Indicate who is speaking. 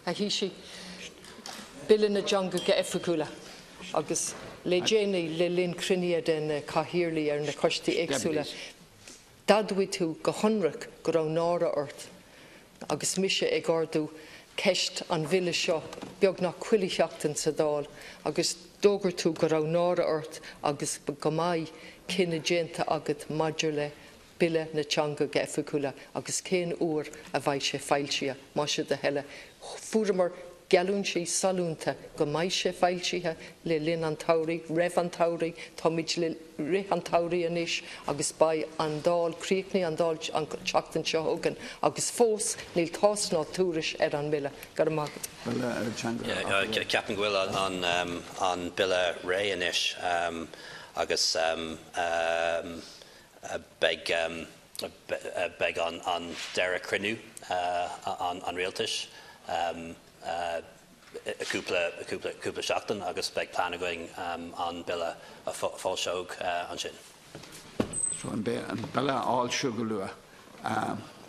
Speaker 1: a hishi bhille na teanga ga efacúla agus le déanaí le linn cruinne den caithíirlaí ar na coistí éagsúla. Dadhaid tú go honrach go raibh nára ort agus mise ag ardú ceist an bhille seo beag nach cuiligheachtain sa dáil agus dógur tú go raibh nára ort agus go maith cinenne déanta agad maidir le bhille na teanga ga efacúla agus cén uair a bhaid sé foilsithe má sé de heile. Fuairmar gealún sé salúnta go maith sé foilsithe le linn an todhraí, raibh an todhraí, táid le rith an todhraí anis agus ba an dáil críochnaí an dáil an teachtain seo ógan agus fós níl tásná túris ar an bhille gar magad.
Speaker 2: Ceapan bhfuil an bhille ré anis agus beg an deire cruinniú an rialtas cúpla seachtain agus beg plana going an bhille a fáilseog an sin.
Speaker 3: So an bhille áil siúga lua